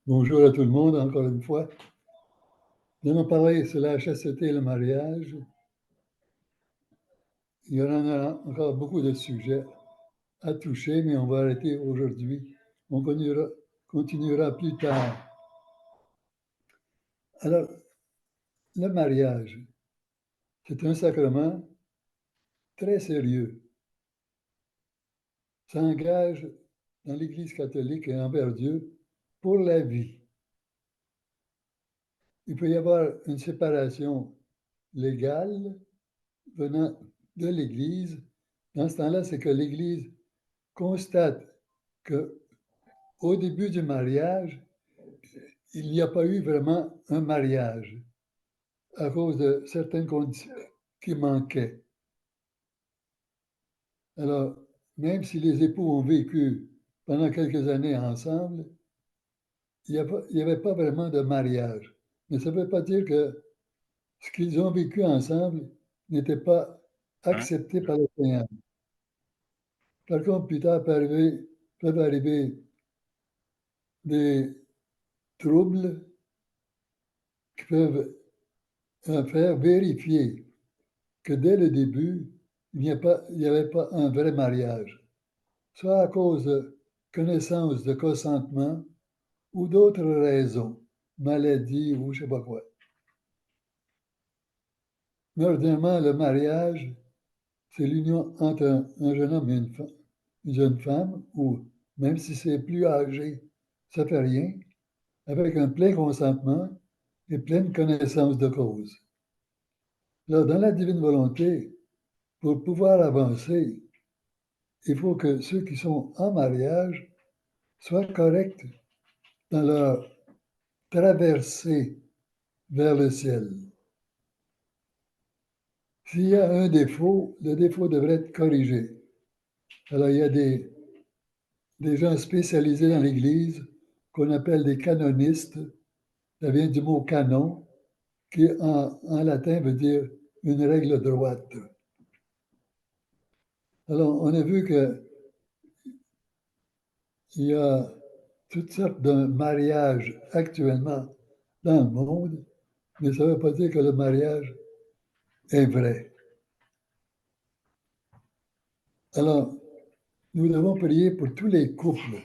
Bonjour à tout le monde, encore une fois. Nous allons parler sur la chasteté et le mariage. Il y en a encore beaucoup de sujets à toucher, mais on va arrêter aujourd'hui. On continuera plus tard. Alors, le mariage, c'est un sacrement très sérieux. Ça engage dans l'Église catholique et envers Dieu pour la vie. Il peut y avoir une séparation légale venant de l'Église. Dans ce temps-là, c'est que l'Église constate qu'au début du mariage, il n'y a pas eu vraiment un mariage à cause de certaines conditions qui manquaient. Alors, même si les époux ont vécu pendant quelques années ensemble, il n'y avait pas vraiment de mariage. Mais ça ne veut pas dire que ce qu'ils ont vécu ensemble n'était pas accepté par le Seigneur. Par contre, plus tard peuvent arriver des troubles qui peuvent faire vérifier que dès le début, il n'y avait pas un vrai mariage, soit à cause de connaissance de consentement ou d'autres raisons, maladie ou je ne sais pas quoi. Mais ordinairement, le mariage, c'est l'union entre un jeune homme et une jeune femme, ou même si c'est plus âgé, ça ne fait rien, avec un plein consentement et pleine connaissance de cause. Là, dans la divine volonté, pour pouvoir avancer, il faut que ceux qui sont en mariage soient corrects dans leur traversée vers le ciel. S'il y a un défaut, le défaut devrait être corrigé. Alors, il y a des gens spécialisés dans l'Église qu'on appelle des canonistes. Ça vient du mot canon, qui en latin veut dire une règle droite. Alors, on a vu qu'il y a toutes sortes de mariages actuellement dans le monde, mais ça ne veut pas dire que le mariage est vrai. Alors, nous devons prier pour tous les couples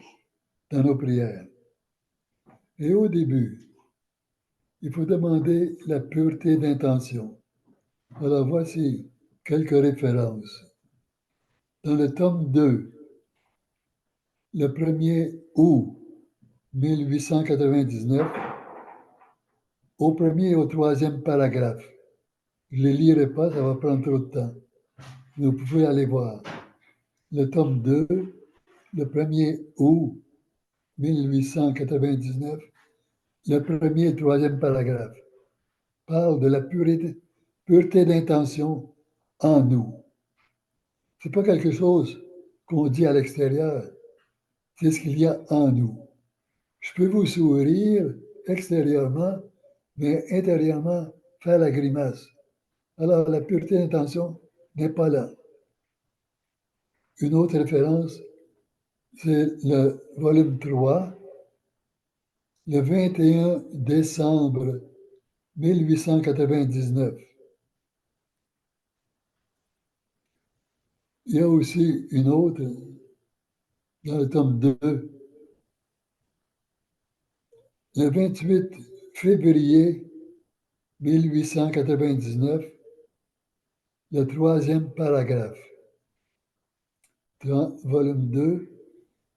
dans nos prières. Et au début, il faut demander la pureté d'intention. Alors, voici quelques références. Dans le tome 2, le 1er août 1899, au premier et au troisième paragraphe. Je ne les lirai pas, ça va prendre trop de temps. Vous pouvez aller voir. Le tome 2, le 1er août 1899, le premier et troisième paragraphe parle de la pureté d'intention en nous. Ce n'est pas quelque chose qu'on dit à l'extérieur, c'est ce qu'il y a en nous. Je peux vous sourire extérieurement, mais intérieurement faire la grimace. Alors la pureté d'intention n'est pas là. Une autre référence, c'est le volume 3, le 21 décembre 1899. Il y a aussi une autre, dans le tome 2, le 28 février 1899, le troisième paragraphe. Volume 2,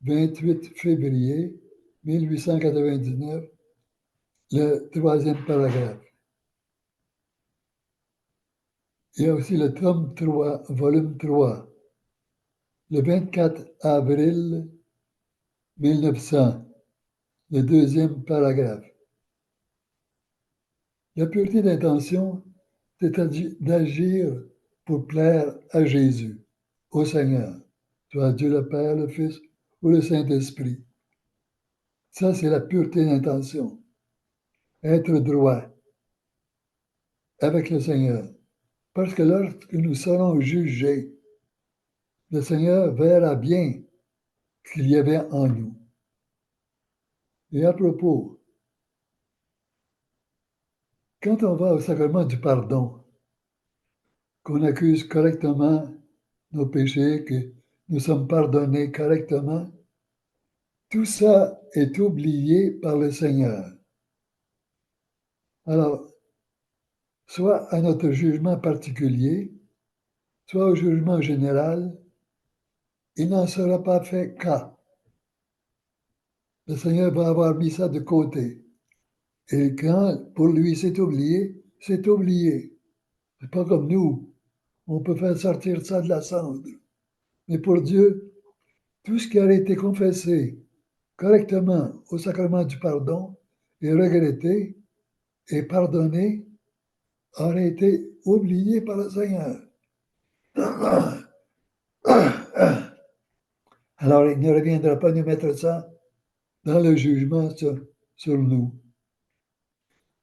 28 février 1899, le troisième paragraphe. Il y a aussi le tome 3, volume 3, le 24 avril 1900, le deuxième paragraphe. La pureté d'intention, c'est d'agir pour plaire à Jésus, au Seigneur, soit Dieu le Père, le Fils ou le Saint-Esprit. Ça, c'est la pureté d'intention. Être droit avec le Seigneur. Parce que lorsque nous serons jugés, le Seigneur verra bien ce qu'il y avait en nous. Et à propos, quand on va au sacrement du pardon, qu'on accuse correctement nos péchés, que nous sommes pardonnés correctement, tout ça est oublié par le Seigneur. Alors, soit à notre jugement particulier, soit au jugement général, il n'en sera pas fait cas. Le Seigneur va avoir mis ça de côté. Et quand pour lui c'est oublié, c'est oublié. C'est pas comme nous. On peut faire sortir ça de la cendre. Mais pour Dieu, tout ce qui a été confessé correctement au sacrement du pardon et regretté et pardonné aurait été oublié par le Seigneur. Alors il ne reviendra pas nous mettre ça dans le jugement sur nous.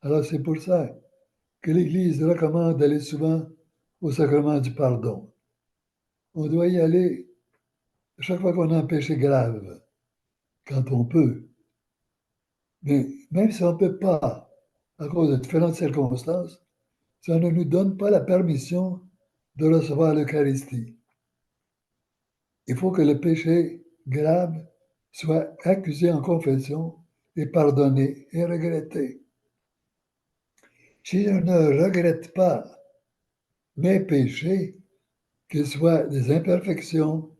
Alors c'est pour ça que l'Église recommande d'aller souvent au sacrement du pardon. On doit y aller chaque fois qu'on a un péché grave, quand on peut. Mais même si on ne peut pas, à cause de différentes circonstances, ça ne nous donne pas la permission de recevoir l'Eucharistie. Il faut que le péché grave soit accusé en confession et pardonné et regretté. Si je ne regrette pas mes péchés, qu'ils soient des imperfections,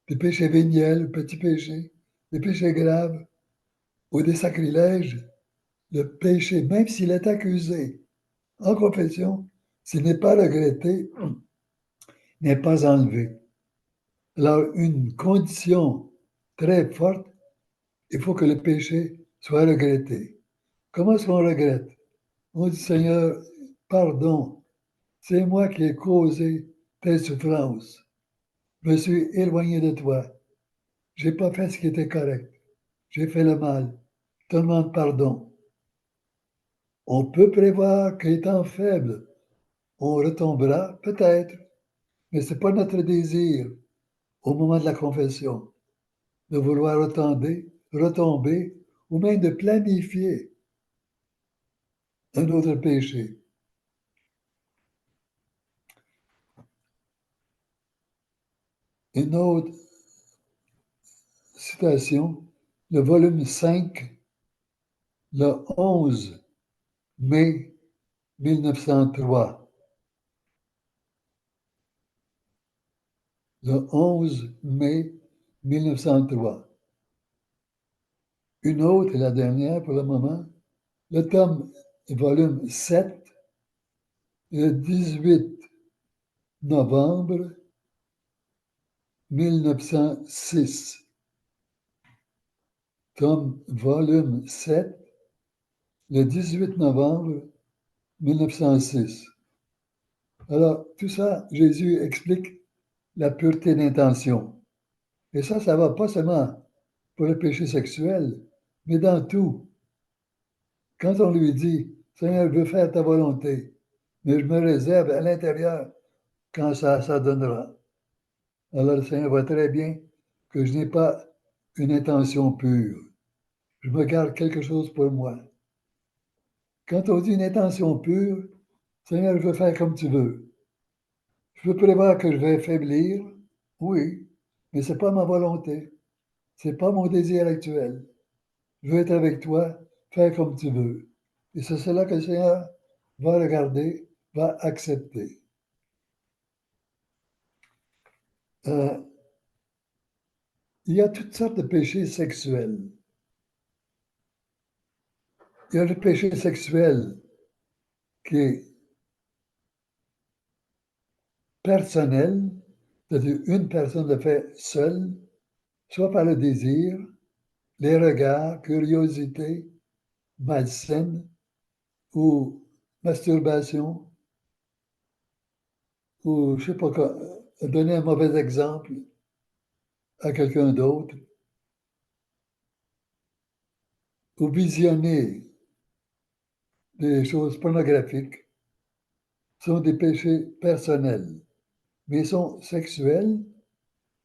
des péchés véniels ou petits péchés, des péchés graves ou des sacrilèges, le péché, même s'il est accusé en confession, s'il n'est pas regretté, n'est pas enlevé. Alors, une condition très forte, il faut que le péché soit regretté. Comment est-ce qu'on regrette? On dit, Seigneur, pardon, c'est moi qui ai causé tes souffrances. Je me suis éloigné de toi. Je n'ai pas fait ce qui était correct. J'ai fait le mal. Je te demande pardon. On peut prévoir qu'étant faible, on retombera, peut-être, mais ce n'est pas notre désir au moment de la confession de vouloir retomber ou même de planifier un autre péché. Une autre citation, le volume 5, le 11 mai 1903. Le 11 mai 1903. Une autre, et la dernière pour le moment, le tome volume 7, le 18 novembre 1906. Tome volume 7, le 18 novembre 1906. Alors, tout ça, Jésus explique la pureté d'intention. Et ça ne va pas seulement pour le péché sexuel, mais dans tout. Quand on lui dit, Seigneur, je veux faire ta volonté, mais je me réserve à l'intérieur quand ça donnera. Alors le Seigneur voit très bien que je n'ai pas une intention pure. Je me garde quelque chose pour moi. Quand on dit une intention pure, Seigneur, je veux faire comme tu veux. Je veux prévoir que je vais faiblir, oui, mais ce n'est pas ma volonté. Ce n'est pas mon désir actuel. Je veux être avec toi, faire comme tu veux. Et c'est cela que le Seigneur va regarder, va accepter. Euh, il y a toutes sortes de péchés sexuels. Il y a le péché sexuel qui est personnel, c'est-à-dire une personne le fait seule, soit par le désir, les regards, curiosité, malsaine ou masturbation, ou je ne sais pas quoi, donner un mauvais exemple à quelqu'un d'autre, ou visionner des choses pornographiques, sont des péchés personnels, mais ils sont sexuels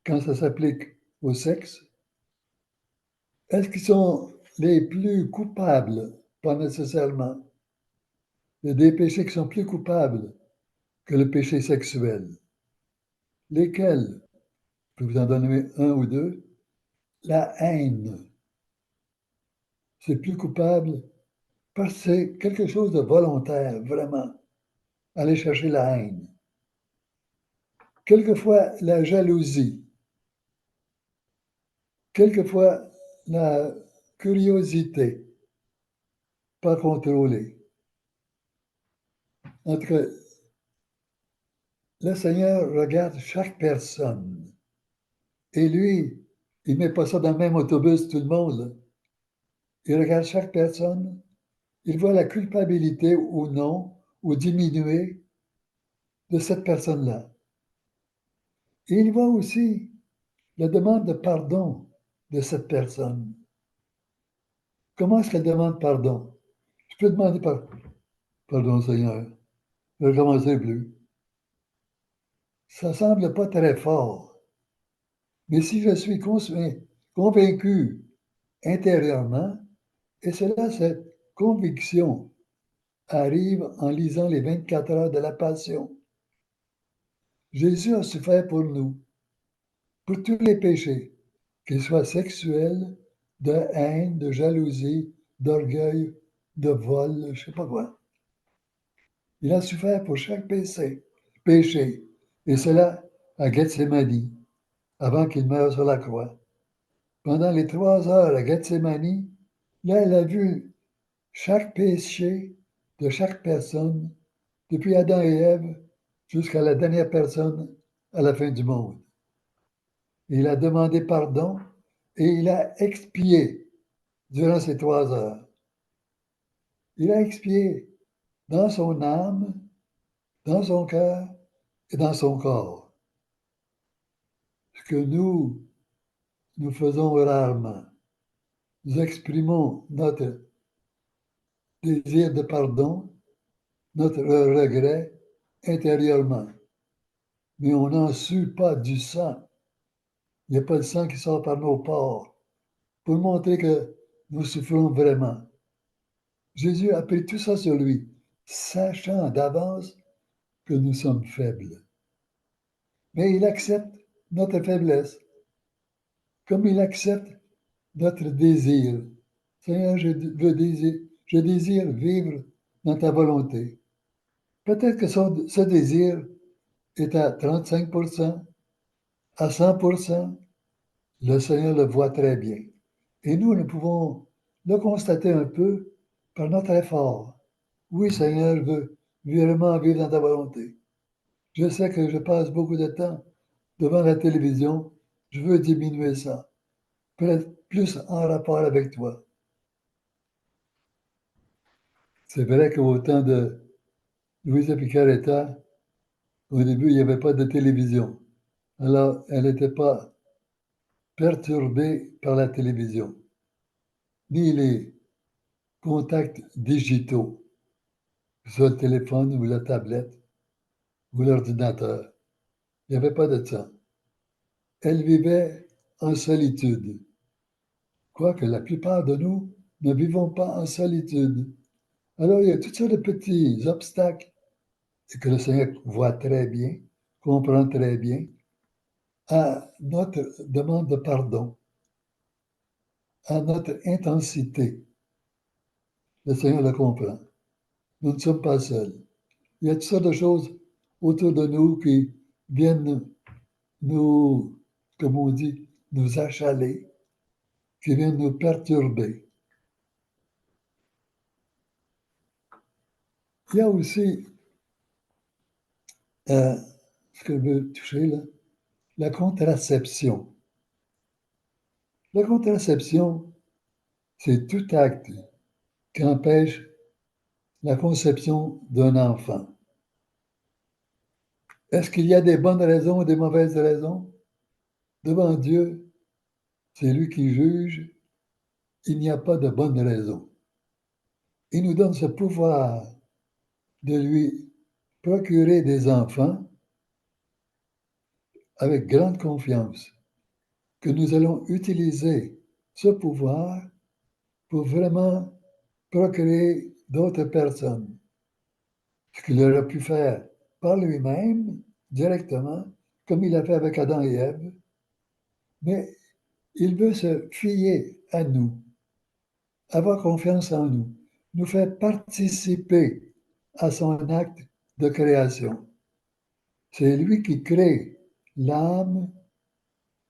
quand ça s'applique au sexe. Est-ce qu'ils sont les plus coupables, pas nécessairement. Il y a des péchés qui sont plus coupables que le péché sexuel. Lesquels? Je peux vous en donner un ou deux. La haine, c'est plus coupable parce que c'est quelque chose de volontaire, vraiment. Aller chercher la haine. Quelquefois, la jalousie. Quelquefois, la curiosité, pas contrôlée. En tout cas, le Seigneur regarde chaque personne. Et lui, il ne met pas ça dans le même autobus, tout le monde. Il regarde chaque personne. Il voit la culpabilité ou non, ou diminuer de cette personne-là. Et il voit aussi la demande de pardon de cette personne. Comment est-ce qu'elle demande pardon? Je peux demander pardon, Seigneur. Je ne recommencerai plus. Ça ne semble pas très fort. Mais si je suis convaincu intérieurement, et cela, cette conviction arrive en lisant les 24 heures de la Passion. Jésus a souffert pour nous, pour tous les péchés, qu'ils soient sexuels, de haine, de jalousie, d'orgueil, de vol, je ne sais pas quoi. Il a souffert pour chaque péché, et cela à Gethsémani, avant qu'il meure sur la croix. Pendant les 3 heures à Gethsémani, là, il a vu chaque péché de chaque personne, depuis Adam et Ève jusqu'à la dernière personne à la fin du monde. Il a demandé pardon et il a expié durant ces 3 heures. Il a expié dans son âme, dans son cœur et dans son corps. Ce que nous faisons rarement. Nous exprimons notre désir de pardon, notre regret intérieurement. Mais on n'en sue pas du sang. Il n'y a pas de sang qui sort par nos pores pour montrer que nous souffrons vraiment. Jésus a pris tout ça sur lui, sachant d'avance que nous sommes faibles. Mais il accepte notre faiblesse, comme il accepte notre désir. Seigneur, je désire vivre dans ta volonté. Peut-être que ce désir est à 35%, à 100%. Le Seigneur le voit très bien. Et nous pouvons le constater un peu par notre effort. Oui, Seigneur, je veux vraiment vivre dans ta volonté. Je sais que je passe beaucoup de temps devant la télévision. Je veux diminuer ça pour être plus en rapport avec toi. C'est vrai qu'au temps de Louisa Picaretta, au début, il n'y avait pas de télévision. Alors, elle n'était pas perturbée par la télévision, ni les contacts digitaux, que ce soit le téléphone ou la tablette ou l'ordinateur. Il n'y avait pas de ça. Elle vivait en solitude. Quoique la plupart de nous ne vivons pas en solitude. Alors, il y a toutes sortes de petits obstacles que le Seigneur voit très bien, comprend très bien, à notre demande de pardon, à notre intensité. Le Seigneur le comprend. Nous ne sommes pas seuls. Il y a toutes sortes de choses autour de nous qui viennent nous, comme on dit, nous achaler, qui viennent nous perturber. Il y a aussi ce que je veux toucher là, la contraception. La contraception, c'est tout acte qui empêche la conception d'un enfant. Est-ce qu'il y a des bonnes raisons ou des mauvaises raisons? Devant Dieu, c'est lui qui juge. Il n'y a pas de bonnes raisons. Il nous donne ce pouvoir de lui procurer des enfants avec grande confiance, que nous allons utiliser ce pouvoir pour vraiment procréer d'autres personnes. Ce qu'il aurait pu faire par lui-même, directement, comme il a fait avec Adam et Ève, mais il veut se fier à nous, avoir confiance en nous, nous faire participer à son acte de création. C'est lui qui crée l'âme,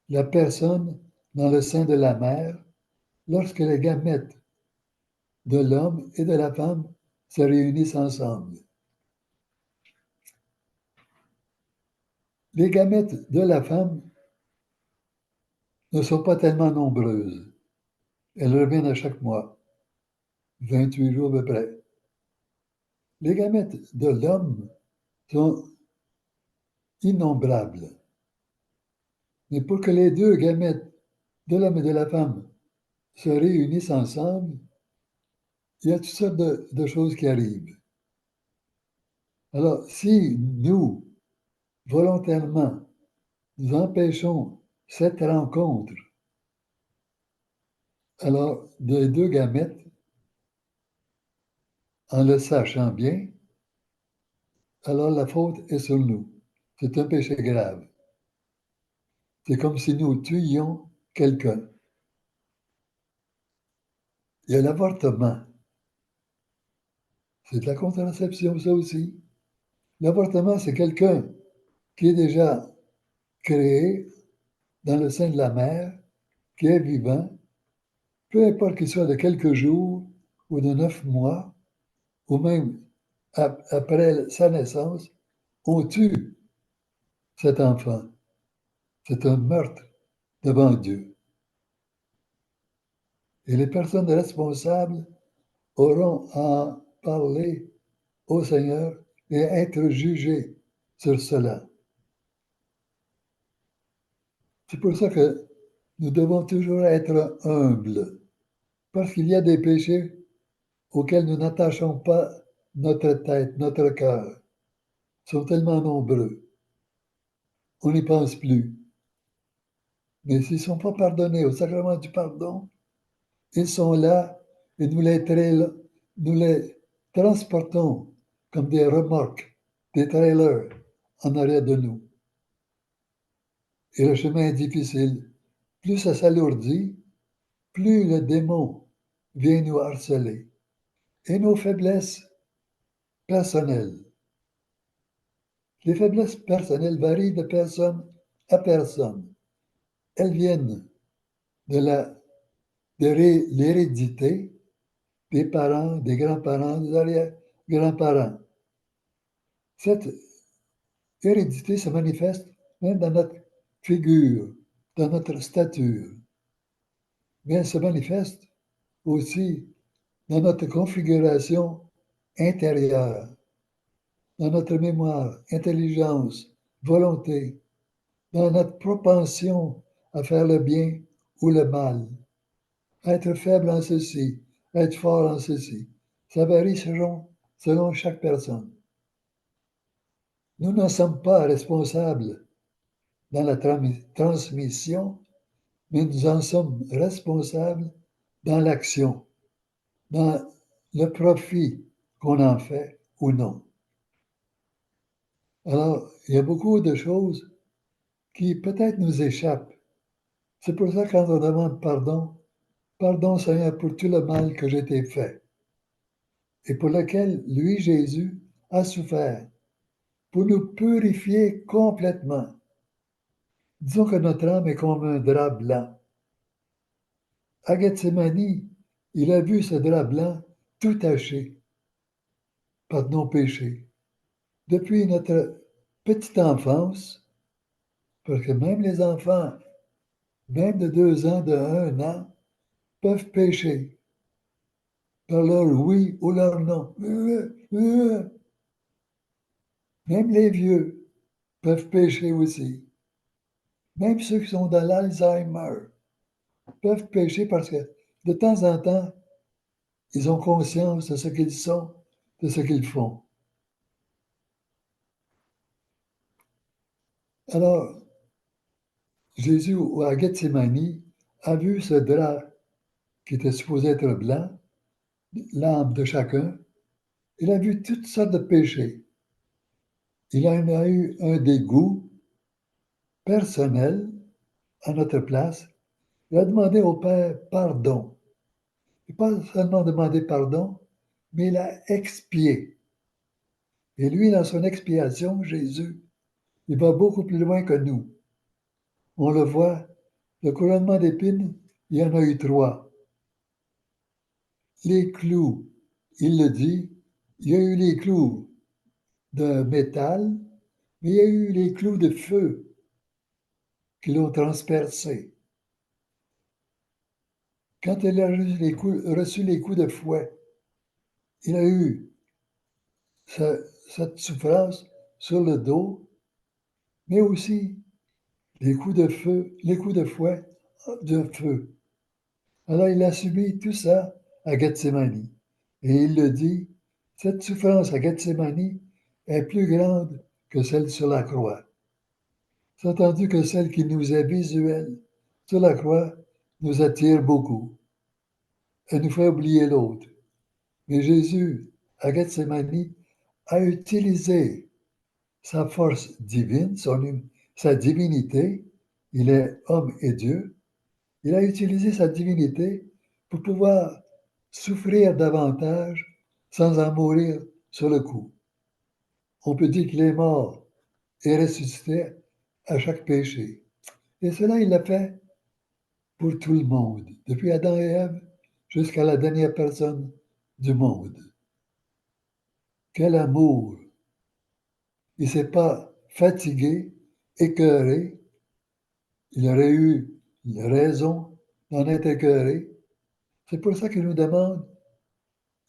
la personne dans le sein de la mère, lorsque les gamètes de l'homme et de la femme se réunissent ensemble. Les gamètes de la femme ne sont pas tellement nombreuses. Elles reviennent à chaque mois, 28 jours à peu près. Les gamètes de l'homme sont innombrables. Mais pour que les deux gamètes de l'homme et de la femme se réunissent ensemble, il y a toutes sortes de choses qui arrivent. Alors, si nous, volontairement, nous empêchons cette rencontre, alors des deux gamètes, en le sachant bien, alors la faute est sur nous. C'est un péché grave. C'est comme si nous tuions quelqu'un. Il y a l'avortement. C'est de la contraception, ça aussi. L'avortement, c'est quelqu'un qui est déjà créé dans le sein de la mère, qui est vivant, peu importe qu'il soit de quelques jours ou de 9 mois, ou même après sa naissance, on tue cet enfant. C'est un meurtre devant Dieu. Et les personnes responsables auront à parler au Seigneur et à être jugées sur cela. C'est pour ça que nous devons toujours être humbles, parce qu'il y a des péchés auxquels nous n'attachons pas notre tête, notre cœur. Ils sont tellement nombreux, on n'y pense plus. Mais s'ils ne sont pas pardonnés au sacrement du pardon, ils sont là et nous les transportons comme des remorques, des trailers en arrière de nous. Et le chemin est difficile. Plus ça s'alourdit, plus le démon vient nous harceler. Et nos faiblesses personnelles. Les faiblesses personnelles varient de personne à personne. Elles viennent de l'hérédité des parents, des grands-parents, des arrière-grands-parents. Cette hérédité se manifeste même dans notre figure, dans notre stature. Mais elle se manifeste aussi dans notre configuration intérieure, dans notre mémoire, intelligence, volonté, dans notre propension à faire le bien ou le mal, à être faible en ceci, à être fort en ceci. Ça varie selon chaque personne. Nous n'en sommes pas responsables dans la transmission, mais nous en sommes responsables dans l'action, dans le profit qu'on en fait ou non. Alors, il y a beaucoup de choses qui peut-être nous échappent. C'est pour ça que quand on demande pardon, pardon Seigneur pour tout le mal que j'ai t'ai fait et pour lequel lui, Jésus, a souffert, pour nous purifier complètement. Disons que notre âme est comme un drap blanc. À Gethsémani, il a vu ce drap blanc tout taché par nos péchés. Depuis notre petite enfance, parce que même les enfants, même de 2 ans, de 1 an, peuvent pécher par leur oui ou leur non. Même les vieux peuvent pécher aussi. Même ceux qui sont dans l'Alzheimer peuvent pécher parce que de temps en temps, ils ont conscience de ce qu'ils sont, de ce qu'ils font. Alors, Jésus, à Gethsémani, a vu ce drap qui était supposé être blanc, l'âme de chacun, il a vu toutes sortes de péchés. Il en a eu un dégoût personnel à notre place. Il a demandé au Père pardon. Il n'a pas seulement demandé pardon, mais il a expié. Et lui, dans son expiation, Jésus, il va beaucoup plus loin que nous. On le voit, le couronnement d'épines, il y en a eu 3. Les clous, il le dit, il y a eu les clous de métal, mais il y a eu les clous de feu qui l'ont transpercé. Quand il a reçu les coups de fouet, il a eu cette souffrance sur le dos, mais aussi les coups de feu, les coups de fouet de feu. Alors il a subi tout ça à Gethsémani. Et il le dit, cette souffrance à Gethsémani est plus grande que celle sur la croix. C'est entendu que celle qui nous est visuelle sur la croix nous attire beaucoup. Elle nous fait oublier l'autre. Mais Jésus, à Gethsémani, a utilisé sa force divine, sa divinité. Il est homme et Dieu. Il a utilisé sa divinité pour pouvoir souffrir davantage sans en mourir sur le coup. On peut dire qu'il est mort et ressuscité à chaque péché. Et cela, il l'a fait pour tout le monde, depuis Adam et Ève jusqu'à la dernière personne du monde. Quel amour! Il ne s'est pas fatigué, écœuré. Il aurait eu raison d'en être écœuré. C'est pour ça qu'il nous demande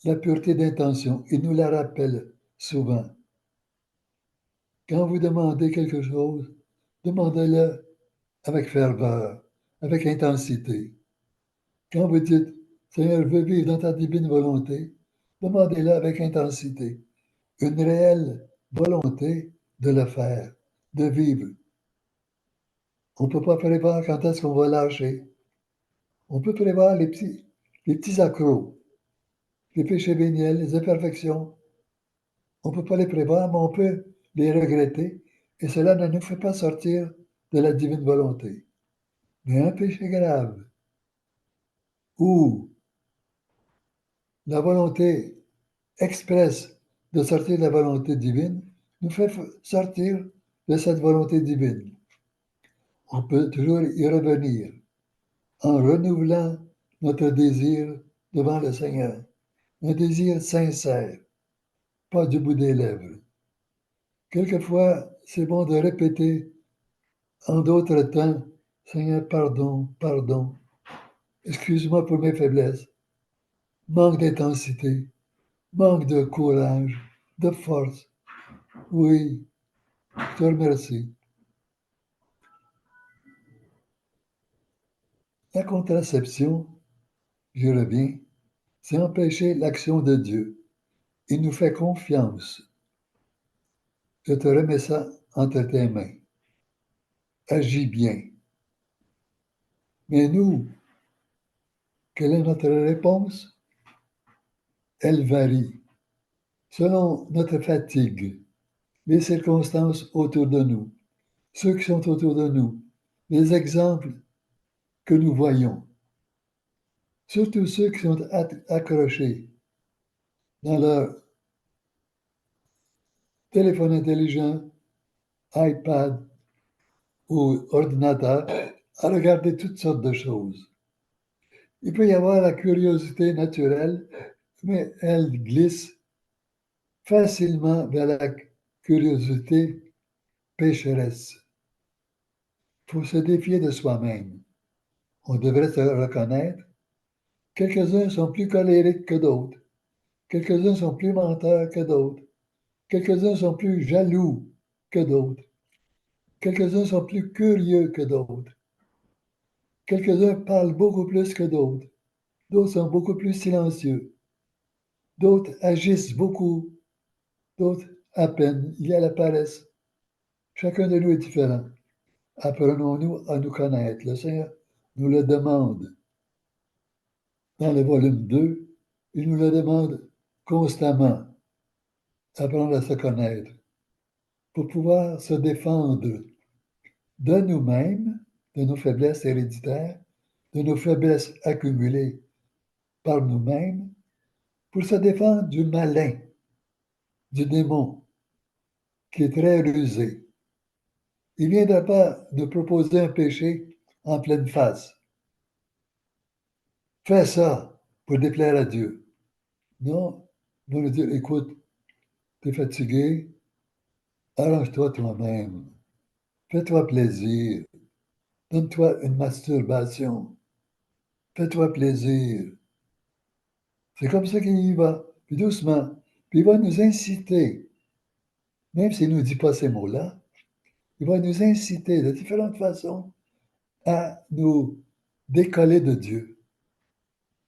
la pureté d'intention. Il nous la rappelle souvent. Quand vous demandez quelque chose, demandez-le avec ferveur, avec intensité. Quand vous dites, Seigneur, je veux vivre dans ta divine volonté, demandez-le avec intensité. Une réelle volonté de le faire, de vivre. On ne peut pas prévoir quand est-ce qu'on va lâcher. On peut prévoir les petits accros, les péchés véniels, les imperfections. On ne peut pas les prévoir, mais on peut les regretter, et cela ne nous fait pas sortir de la divine volonté. Mais un péché grave, où la volonté expresse de sortir de la volonté divine, nous fait sortir de cette volonté divine. On peut toujours y revenir en renouvelant notre désir devant le Seigneur. Un désir sincère, pas du bout des lèvres. Quelquefois, c'est bon de répéter en d'autres temps, Seigneur, pardon, pardon, excuse-moi pour mes faiblesses, manque d'intensité, manque de courage, de force. Oui, je te remercie. La contraception, je reviens, c'est empêcher l'action de Dieu. Il nous fait confiance. Je te remets ça entre tes mains. Agis bien. Mais nous, quelle est notre réponse? Elle varie selon notre fatigue, les circonstances autour de nous, ceux qui sont autour de nous, les exemples que nous voyons, surtout ceux qui sont accrochés dans leur téléphone intelligent, iPad ou ordinateur, à regarder toutes sortes de choses. Il peut y avoir la curiosité naturelle, mais elle glisse facilement vers la curiosité pécheresse. Il faut se défier de soi-même. On devrait se reconnaître. Quelques-uns sont plus colériques que d'autres. Quelques-uns sont plus menteurs que d'autres. Quelques-uns sont plus jaloux que d'autres. Quelques-uns sont plus curieux que d'autres. Quelques-uns parlent beaucoup plus que d'autres. D'autres sont beaucoup plus silencieux. D'autres agissent beaucoup. D'autres à peine. Il y a la paresse. Chacun de nous est différent. Apprenons-nous à nous connaître. Le Seigneur nous le demande. dans le volume 2, il nous le demande constamment, apprendre à se connaître, pour pouvoir se défendre de nous-mêmes, de nos faiblesses héréditaires, de nos faiblesses accumulées par nous-mêmes, pour se défendre du malin, du démon, qui est très rusé. Il ne viendra pas nous proposer un péché en pleine face. Fais ça pour déplaire à Dieu. Non, il va nous dire, écoute, tu es fatigué, arrange-toi toi-même, fais-toi plaisir, donne-toi une masturbation, fais-toi plaisir. C'est comme ça qu'il y va, puis doucement. Puis il va nous inciter, même s'il ne nous dit pas ces mots-là, il va nous inciter de différentes façons à nous décoller de Dieu.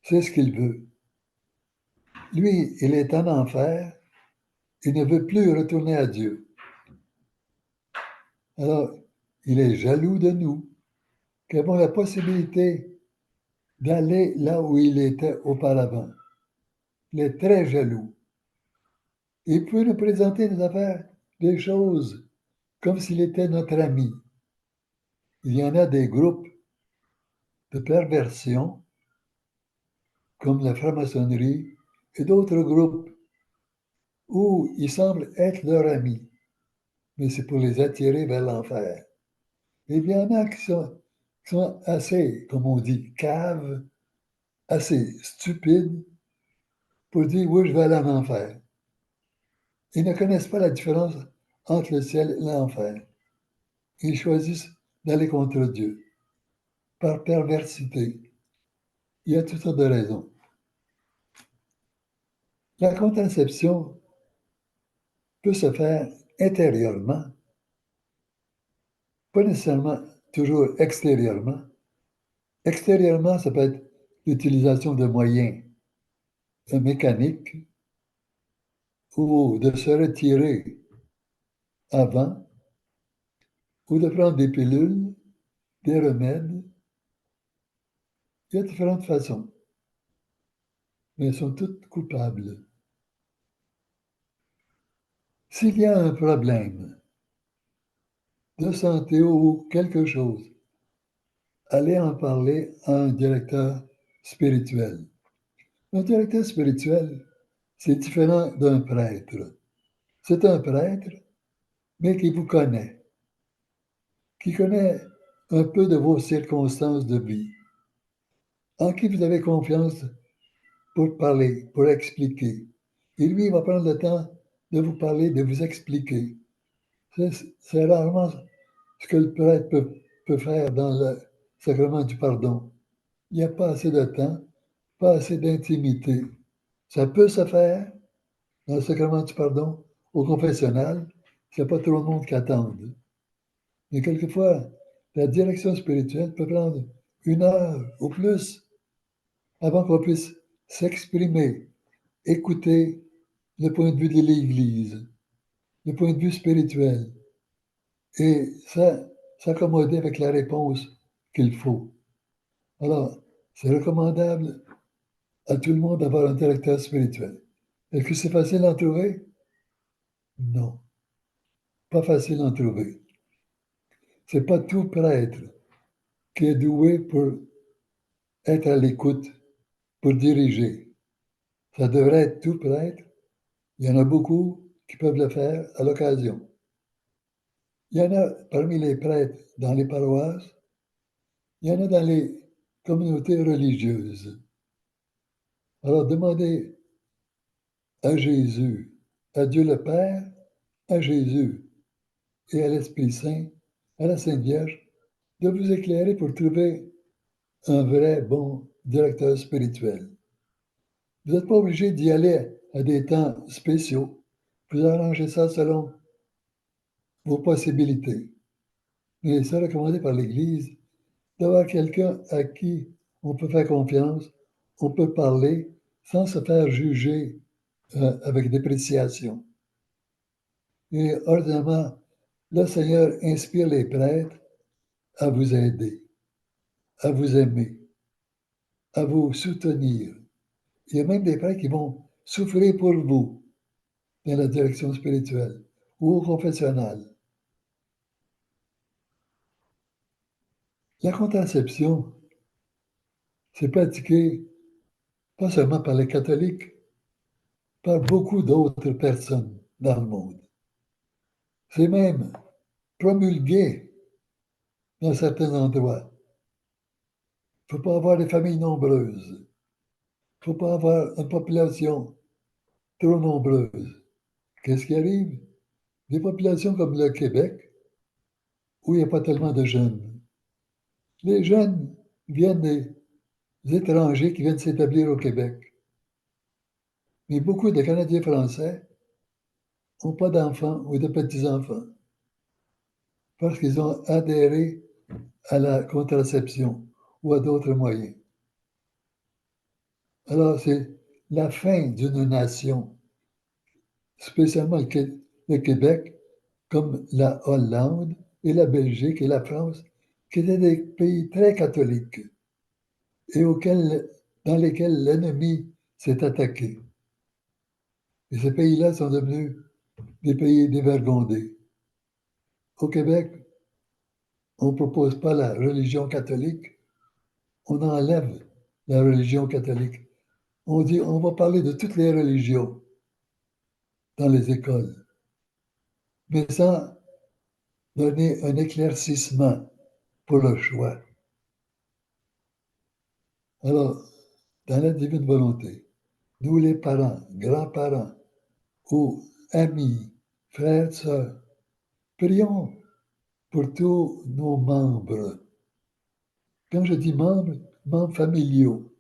C'est ce qu'il veut. Lui, il est en enfer, il ne veut plus retourner à Dieu. Alors, il est jaloux de nous, qui avons la possibilité d'aller là où il était auparavant. Il est très jaloux. Il peut nous présenter des affaires, des choses, comme s'il était notre ami. Il y en a des groupes de perversion, comme la franc-maçonnerie, et d'autres groupes où il semble être leur ami, mais c'est pour les attirer vers l'enfer. Et il y en a qui sont assez, comme on dit, caves, assez stupides pour dire oui, je vais aller en enfer. Ils ne connaissent pas la différence entre le ciel et l'enfer. Ils choisissent d'aller contre Dieu par perversité. Il y a toutes sortes de raisons. La contraception peut se faire intérieurement, pas nécessairement toujours extérieurement. Extérieurement, ça peut être l'utilisation de moyens mécaniques ou de se retirer avant ou de prendre des pilules, des remèdes. Il y a différentes façons, mais elles sont toutes coupables. S'il y a un problème de santé ou quelque chose, allez en parler à un directeur spirituel. Un directeur spirituel, c'est différent d'un prêtre. C'est un prêtre, mais qui vous connaît, qui connaît un peu de vos circonstances de vie, en qui vous avez confiance pour parler, pour expliquer. Et lui, il va prendre le temps de vous parler, de vous expliquer. C'est rarement ce que le prêtre peut faire dans le sacrement du pardon. Il n'y a pas assez de temps, pas assez d'intimité. Ça peut se faire dans le sacrement du pardon au confessionnal, s'il n'y a pas trop de monde qui attende. Mais quelquefois, la direction spirituelle peut prendre 1 heure ou plus avant qu'on puisse s'exprimer, écouter le point de vue de l'Église, le point de vue spirituel, et s'accommoder avec la réponse qu'il faut. Alors, c'est recommandable à tout le monde d'avoir un directeur spirituel. Est-ce que c'est facile d'en trouver? Non, pas facile d'en trouver. C'est pas tout prêtre qui est doué pour être à l'écoute, pour diriger. Ça devrait être tout prêtre. Il y en a beaucoup qui peuvent le faire à l'occasion. Il y en a parmi les prêtres dans les paroisses, il y en a dans les communautés religieuses. Alors demandez à Jésus, à Dieu le Père, à Jésus et à l'Esprit Saint, à la Sainte Vierge, de vous éclairer pour trouver un vrai bon directeur spirituel. Vous n'êtes pas obligé d'y aller à des temps spéciaux. Vous arrangez ça selon vos possibilités. Mais c'est recommandé par l'Église d'avoir quelqu'un à qui on peut faire confiance, on peut parler sans se faire juger avec dépréciation. Et ordinairement, le Seigneur inspire les prêtres à vous aider, à vous aimer, à vous soutenir. Il y a même des prêtres qui vont souffrir pour vous dans la direction spirituelle ou au confessionnal. La contraception, c'est pratiqué pas seulement par les catholiques, par beaucoup d'autres personnes dans le monde. C'est même promulgué dans certains endroits. Il ne faut pas avoir des familles nombreuses. Il ne faut pas avoir une population trop nombreuse. Qu'est-ce qui arrive? Des populations comme le Québec, où il n'y a pas tellement de jeunes. Les jeunes viennent des étrangers qui viennent s'établir au Québec. Mais beaucoup de Canadiens français n'ont pas d'enfants ou de petits-enfants parce qu'ils ont adhéré à la contraception ou à d'autres moyens. Alors, c'est la fin d'une nation, spécialement le Québec, comme la Hollande et la Belgique et la France, qui étaient des pays très catholiques et dans lesquels l'ennemi s'est attaqué. Et ces pays-là sont devenus des pays dévergondés. Au Québec, on ne propose pas la religion catholique, on enlève la religion catholique. On dit, on va parler de toutes les religions dans les écoles, mais sans donner un éclaircissement pour le choix. Alors, dans la divine volonté, nous les parents, grands-parents ou amis, frères, sœurs, prions pour tous nos membres. Quand je dis membres, membres familiaux,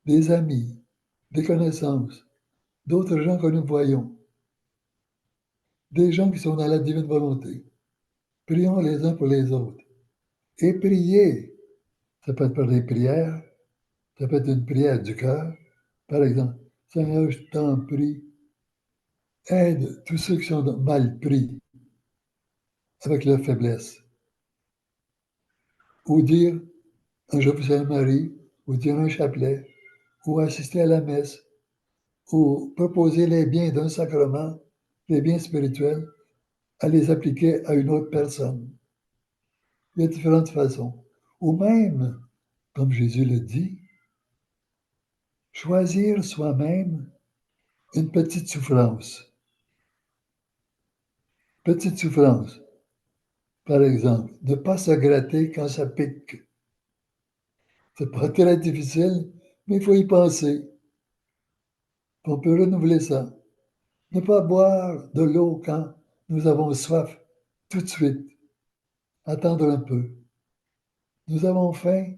des amis, des connaissances, d'autres gens que nous voyons, des gens qui sont dans la divine volonté. Prions les uns pour les autres. Et prier, ça peut être par des prières, ça peut être une prière du cœur. Par exemple, Seigneur, je t'en prie, aide tous ceux qui sont mal pris avec leur faiblesse. Ou dire un Je vous salue Marie, ou dire un chapelet, ou assister à la messe, ou proposer les biens d'un sacrement, les biens spirituels, à les appliquer à une autre personne. Il y a différentes façons. Ou même, comme Jésus le dit, choisir soi-même une petite souffrance. Petite souffrance. Par exemple, ne pas se gratter quand ça pique. C'est pas très difficile, mais il faut y penser. On peut renouveler ça. Ne pas boire de l'eau quand nous avons soif, tout de suite. Attendre un peu. Nous avons faim,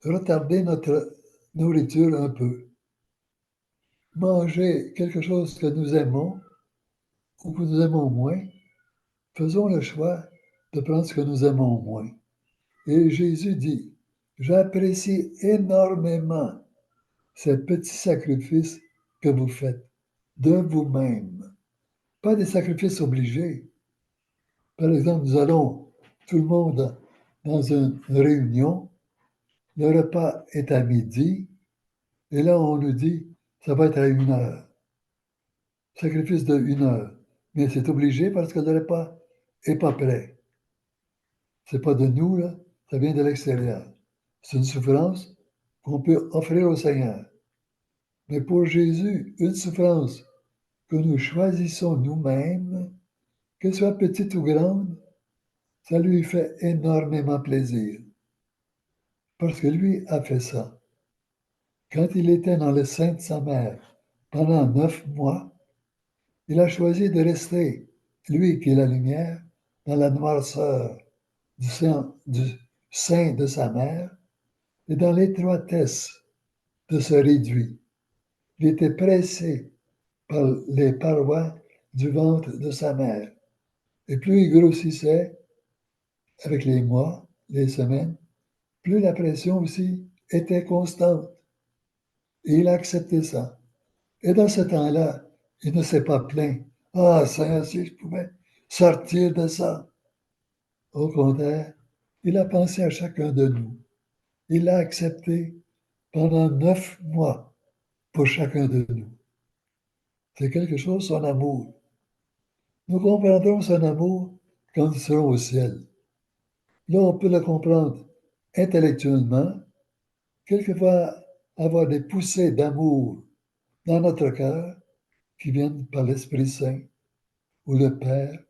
retarder notre nourriture un peu. Manger quelque chose que nous aimons ou que nous aimons moins, faisons le choix de prendre ce que nous aimons moins. Et Jésus dit, j'apprécie énormément ces petits sacrifices que vous faites de vous-même. Pas des sacrifices obligés. Par exemple, nous allons, tout le monde, dans une réunion, le repas est à midi, et là, on nous dit, ça va être à 1 heure. Sacrifice de 1 heure. Mais c'est obligé parce que le repas n'est pas prêt. C'est pas de nous, là, ça vient de l'extérieur. C'est une souffrance qu'on peut offrir au Seigneur. Mais pour Jésus, une souffrance que nous choisissons nous-mêmes, qu'elle soit petite ou grande, ça lui fait énormément plaisir. Parce que lui a fait ça. Quand il était dans le sein de sa mère pendant 9 mois, il a choisi de rester, lui qui est la lumière, dans la noirceur du sein de sa mère et dans l'étroitesse de ce réduit. Il était pressé par les parois du ventre de sa mère. Et plus il grossissait avec les mois, les semaines, plus la pression aussi était constante. Et il a accepté ça. Et dans ce temps-là, il ne s'est pas plaint. Ah, Seigneur, si je pouvais sortir de ça. Au contraire, il a pensé à chacun de nous. Il l'a accepté pendant 9 mois pour chacun de nous. C'est quelque chose, son amour. Nous comprendrons son amour quand nous serons au ciel. Là, on peut le comprendre intellectuellement, quelquefois avoir des poussées d'amour dans notre cœur qui viennent par l'Esprit Saint, ou le Père,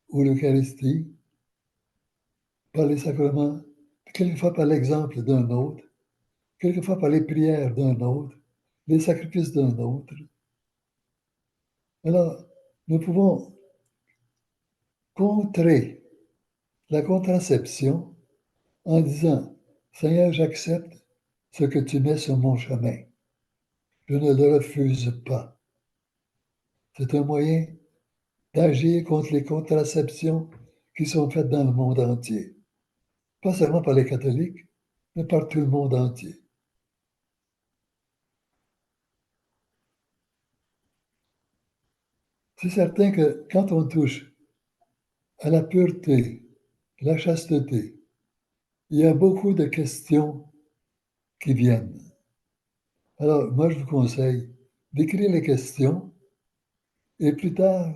ou l'Eucharistie, par les sacrements, quelquefois par l'exemple d'un autre, quelquefois par les prières d'un autre, les sacrifices d'un autre. Alors, nous pouvons contrer la contraception en disant, Seigneur, j'accepte ce que tu mets sur mon chemin. Je ne le refuse pas. C'est un moyen d'agir contre les contraceptions qui sont faites dans le monde entier. Pas seulement par les catholiques, mais par tout le monde entier. C'est certain que quand on touche à la pureté, la chasteté, il y a beaucoup de questions qui viennent. Alors, moi, je vous conseille d'écrire les questions et plus tard,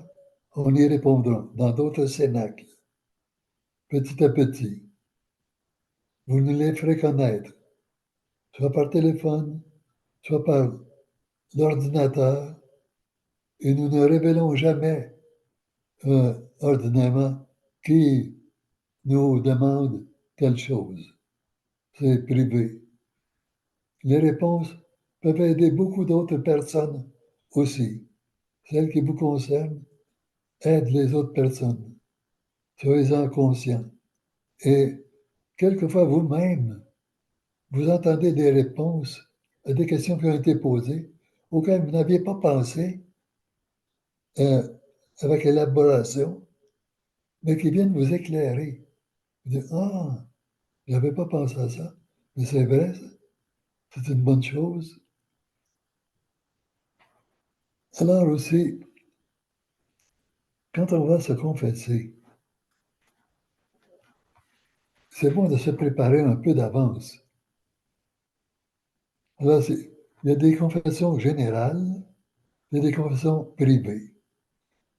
on y répondra dans d'autres cénacles, petit à petit. Vous nous les ferez connaître, soit par téléphone, soit par l'ordinateur, et nous ne révélons jamais ordinairement qui nous demande telle chose. C'est privé. Les réponses peuvent aider beaucoup d'autres personnes aussi. Celles qui vous concernent aident les autres personnes. Soyez-en conscients. Et quelquefois vous-même, vous entendez des réponses à des questions qui ont été posées auxquelles vous n'aviez pas pensé euh, avec élaboration, mais qui viennent vous éclairer. Vous dites, ah, je n'avais pas pensé à ça, mais c'est vrai, c'est une bonne chose. Alors aussi, quand on va se confesser, c'est bon de se préparer un peu d'avance. Alors, il y a des confessions générales, il y a des confessions privées.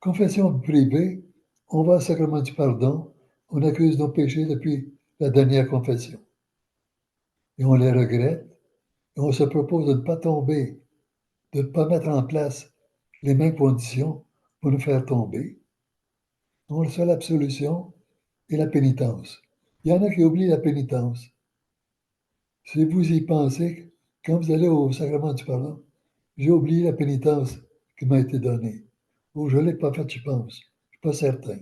Confession privée, on va au sacrement du pardon, on accuse nos péchés depuis la dernière confession. Et on les regrette, et on se propose de ne pas tomber, de ne pas mettre en place les mêmes conditions pour nous faire tomber. On reçoit l'absolution et la pénitence. Il y en a qui oublient la pénitence. Si vous y pensez, quand vous allez au sacrement du pardon, j'ai oublié la pénitence qui m'a été donnée. Ou je ne l'ai pas faite, je pense. Je ne suis pas certain.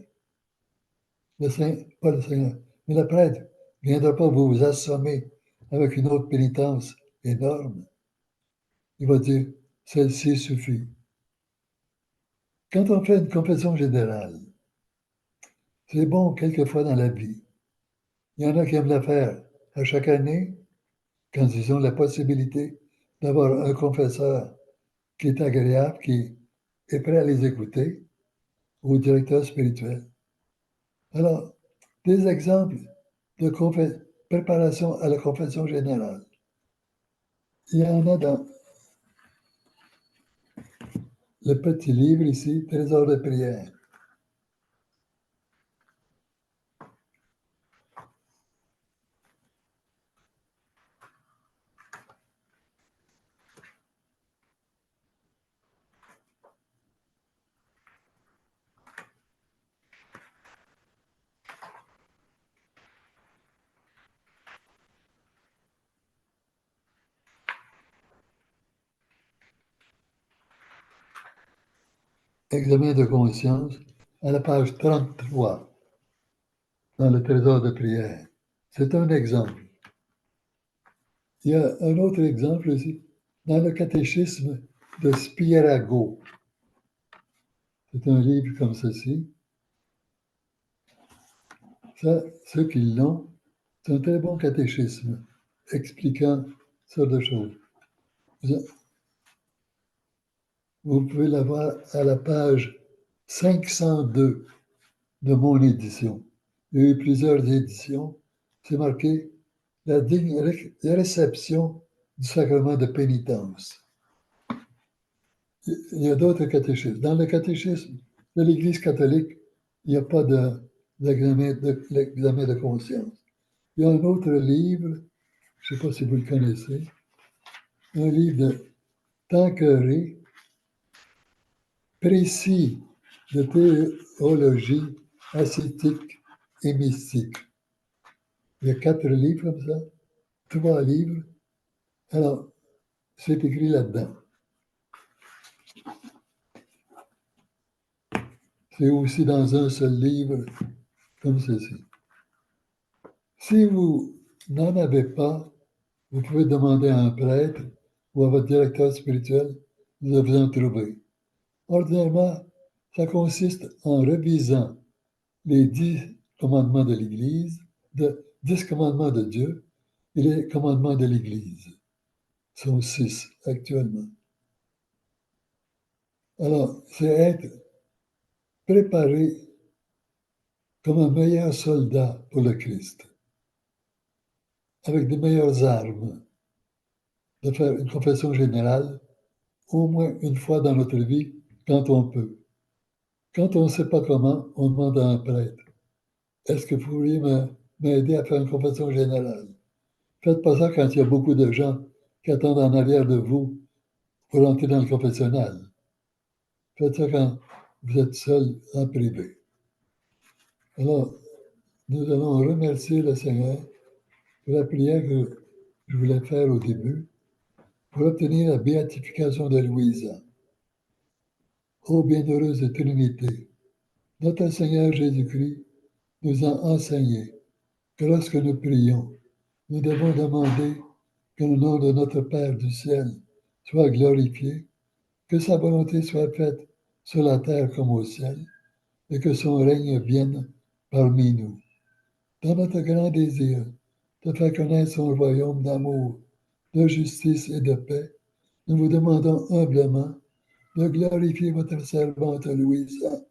Pas le Seigneur, mais le prêtre ne viendra pas vous assommer avec une autre pénitence énorme. Il va dire, celle-ci suffit. Quand on fait une confession générale, c'est bon quelquefois dans la vie. Il y en a qui aiment la faire à chaque année, quand ils ont la possibilité d'avoir un confesseur qui est agréable, qui est prêt à les écouter, ou directeur spirituel. Alors, des exemples de préparation à la confession générale. Il y en a dans le petit livre ici, Trésor de prière. Examen de conscience, à la page 33, dans le Trésor de prière. C'est un exemple. Il y a un autre exemple aussi, dans le catéchisme de Spirago. C'est un livre comme ceci. Ça, ceux qui l'ont, c'est un très bon catéchisme expliquant ce sortes de choses. Vous pouvez l'avoir à la page 502 de mon édition. Il y a eu plusieurs éditions. C'est marqué la digne réception du sacrement de pénitence. Il y a d'autres catéchismes. Dans le catéchisme de l'Église catholique, il n'y a pas d'examen de conscience. Il y a un autre livre, je ne sais pas si vous le connaissez, un livre de Tanqueray, précis de théologie ascétique et mystique. Il y a 4 livres comme ça, 3 livres. Alors, c'est écrit là-dedans. C'est aussi dans un seul livre, comme ceci. Si vous n'en avez pas, vous pouvez demander à un prêtre ou à votre directeur spirituel de vous en trouver. Ordinairement, ça consiste en revisant les 10 commandements de l'Église, 10 commandements de Dieu et les commandements de l'Église. Ce sont 6 actuellement. Alors, c'est être préparé comme un meilleur soldat pour le Christ, avec des meilleures armes, de faire une confession générale au moins une fois dans notre vie, quand on peut. Quand on ne sait pas comment, on demande à un prêtre. Est-ce que vous pourriez m'aider à faire une confession générale? Faites pas ça quand il y a beaucoup de gens qui attendent en arrière de vous pour entrer dans le confessionnal. Faites ça quand vous êtes seul en privé. Alors, nous allons remercier le Seigneur pour la prière que je voulais faire au début pour obtenir la béatification de Louisa. Ô bienheureuse Trinité, notre Seigneur Jésus-Christ nous a enseigné que lorsque nous prions, nous devons demander que le nom de notre Père du ciel soit glorifié, que sa volonté soit faite sur la terre comme au ciel, et que son règne vienne parmi nous. Dans notre grand désir de faire connaître son royaume d'amour, de justice et de paix, nous vous demandons humblement de glorifier votre servante Louisa,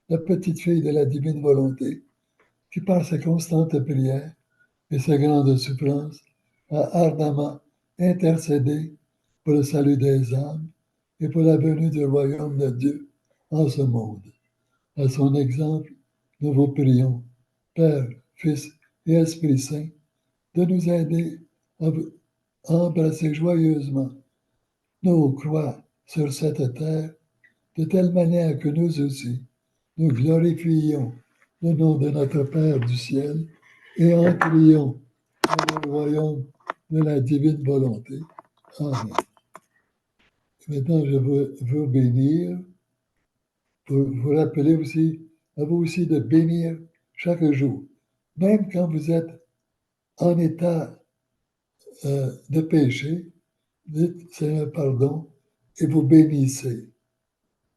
la petite fille de la divine volonté, qui par ses constantes prières et ses grandes souffrances a ardemment intercédé pour le salut des âmes et pour la venue du royaume de Dieu en ce monde. À son exemple, nous vous prions, Père, Fils et Esprit Saint, de nous aider à embrasser joyeusement nos croix sur cette terre, de telle manière que nous aussi, nous glorifions le nom de notre Père du ciel et entrions dans le royaume de la divine volonté. Amen. Maintenant, je veux bénir, pour vous rappeler aussi, à vous aussi de bénir chaque jour. Même quand vous êtes en état de péché, dites Seigneur pardon et vous bénissez.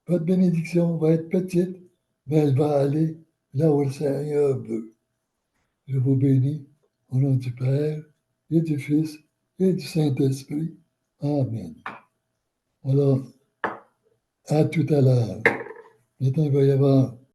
Votre bénédiction va être petite, mais elle va aller là où le Seigneur veut. Je vous bénis au nom du Père et du Fils et du Saint-Esprit. Amen. Alors, à tout à l'heure. Maintenant, il va y avoir